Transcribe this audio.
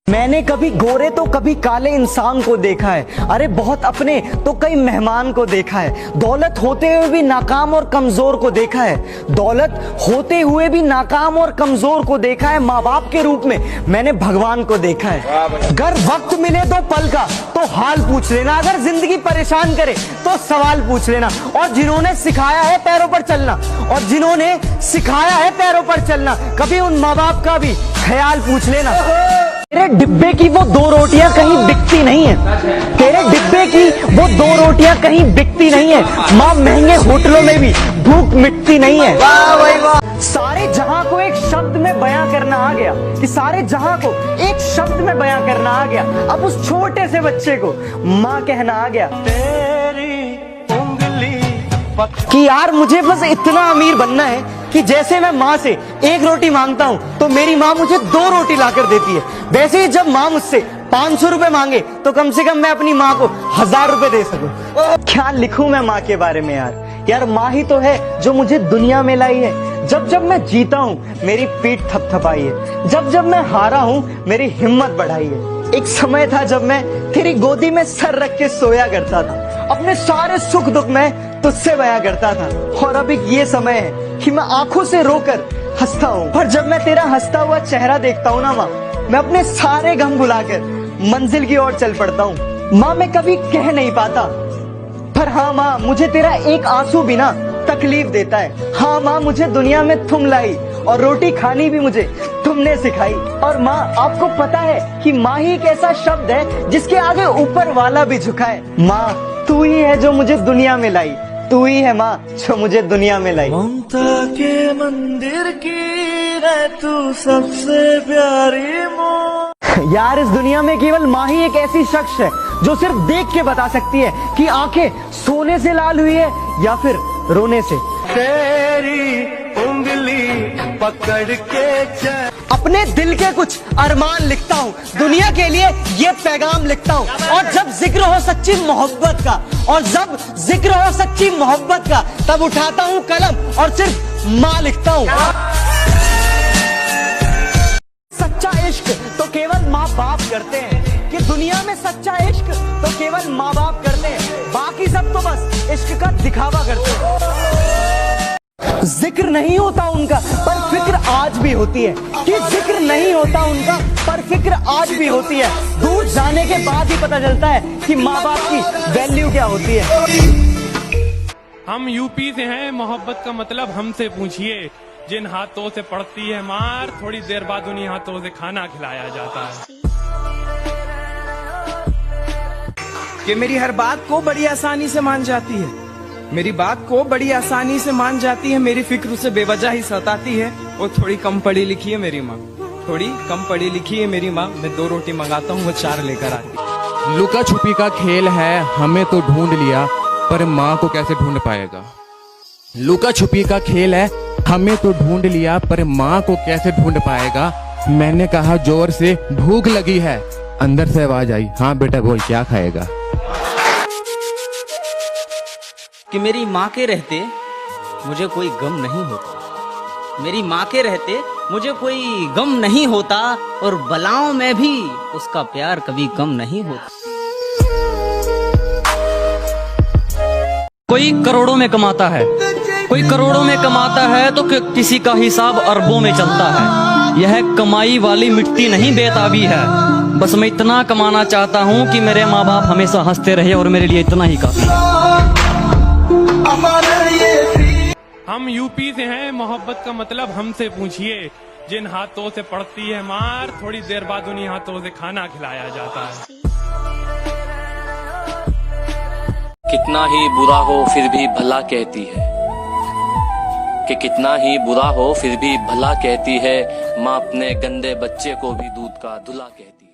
मैंने कभी गोरे तो कभी काले इंसान को देखा है, अरे बहुत अपने तो कई मेहमान को देखा है। दौलत होते हुए भी नाकाम और कमजोर को देखा है, दौलत होते हुए भी नाकाम और कमजोर को देखा है। माँ बाप के रूप में मैंने भगवान को देखा है। अगर वक्त मिले तो पल का तो हाल पूछ लेना, अगर जिंदगी परेशान करे तो सवाल पूछ लेना। और जिन्होंने सिखाया है पैरों पर चलना, और जिन्होंने सिखाया है पैरों पर चलना, कभी उन माँ बाप का भी ख्याल पूछ लेना। तेरे डिब्बे की वो दो रोटियां कहीं बिकती नहीं है, तेरे डिब्बे की वो दो रोटियां कहीं बिकती नहीं है। माँ महंगे होटलों में भी भूख मिटती नहीं है। वाह भाई वाह। सारे जहां को एक शब्द में बयां करना आ गया, कि सारे जहां को एक शब्द में बयां करना आ गया। अब उस छोटे से बच्चे को माँ कहना आ गया। तेरी उंगली कि यार मुझे बस इतना अमीर बनना है कि जैसे मैं माँ से एक रोटी मांगता हूँ तो मेरी माँ मुझे दो रोटी लाकर देती है, वैसे ही जब माँ मुझसे 500 रुपए मांगे तो कम से कम मैं अपनी माँ को 1000 रुपए दे सकूं। क्या लिखूं मैं माँ के बारे में यार माँ ही तो है जो मुझे दुनिया में लाई है। जब जब मैं जीता हूँ मेरी पीठ थपथपाई है, जब जब मैं हारा हूँ मेरी हिम्मत बढ़ाई है। एक समय था जब मैं तेरी गोदी में सर रख के सोया करता था, अपने सारे सुख दुख में तुझसे बयां करता था। और अब एक ये समय है कि मैं आंखों से रोकर हंसता हूँ, पर जब मैं तेरा हंसता हुआ चेहरा देखता हूँ ना माँ, मैं अपने सारे गम भुलाकर मंजिल की ओर चल पड़ता हूँ। माँ मैं कभी कह नहीं पाता, पर हाँ माँ मुझे तेरा एक आंसू भी ना तकलीफ देता है। हाँ माँ मुझे दुनिया में तुम लाई और रोटी खानी भी मुझे तुमने सिखाई। और माँ आपको पता है कि माँ ही एक ऐसा शब्द है जिसके आगे ऊपर वाला भी झुका है। माँ तू ही है जो मुझे दुनिया में लाई, तू ही है माँ जो मुझे दुनिया में लाई। ममता के मंदिर की है तू सबसे प्यारी माँ। यार इस दुनिया में केवल माँ ही एक ऐसी शख्स है जो सिर्फ देख के बता सकती है कि आंखें सोने से लाल हुई है या फिर रोने से। तेरी उंगली पकड़ के चल। अपने दिल के कुछ अरमान लिखता हूँ, दुनिया के लिए ये पैगाम लिखता हूँ। और जब जिक्र हो सच्ची मोहब्बत का, और जब जिक्र हो सच्ची मोहब्बत का, तब उठाता हूँ कलम और सिर्फ माँ लिखता हूँ। सच्चा इश्क तो केवल माँ बाप करते हैं, कि दुनिया में सच्चा इश्क तो केवल माँ बाप करते हैं, बाकी सब तो बस इश्क का दिखावा करते हैं। जिक्र नहीं होता उनका पर फिक्र आज भी होती है, कि जिक्र नहीं होता उनका पर फिक्र आज भी होती है। दूर जाने के बाद ही पता चलता है कि माँ बाप की वैल्यू क्या होती है। हम यूपी से हैं, मोहब्बत का मतलब हमसे पूछिए। जिन हाथों से पड़ती है मार, थोड़ी देर बाद उन्हीं हाथों से खाना खिलाया जाता है। कि मेरी हर बात को बड़ी आसानी से मान जाती है, मेरी बात को बड़ी आसानी से मान जाती है, मेरी फिक्र उसे बेवजह ही सताती है। वो थोड़ी कम पढ़ी लिखी है मेरी माँ, थोड़ी कम पढ़ी लिखी है मेरी माँ। मैं 2 रोटी मंगाता हूँ वो 4 लेकर आती। लुका छुपी का खेल है, हमें तो ढूंढ लिया पर माँ को कैसे ढूंढ पाएगा। लुका छुपी का खेल है, हमें तो ढूंढ लिया पर माँ को कैसे ढूंढ पाएगा। मैंने कहा जोर से भूख लगी है, अंदर से आवाज आई हाँ बेटा बोल क्या खाएगा। कि मेरी माँ के रहते मुझे कोई गम नहीं होता, मेरी माँ के रहते मुझे कोई गम नहीं होता, और बलाओं में भी उसका प्यार कभी कम नहीं होता। कोई करोड़ों में कमाता है, कोई करोड़ों में कमाता है तो किसी का हिसाब अरबों में चलता है। यह कमाई वाली मिट्टी नहीं बेताबी है, बस मैं इतना कमाना चाहता हूँ कि मेरे माँ बाप हमेशा हंसते रहे, और मेरे लिए इतना ही काफी है। हम यूपी से हैं, मोहब्बत का मतलब हमसे पूछिए। जिन हाथों से पड़ती है मार, थोड़ी देर बाद उन्हीं हाथों से खाना खिलाया जाता है। कितना ही बुरा हो फिर भी भला कहती है, कि कितना ही बुरा हो फिर भी भला कहती है। माँ अपने गंदे बच्चे को भी दूध का धुला कहती है।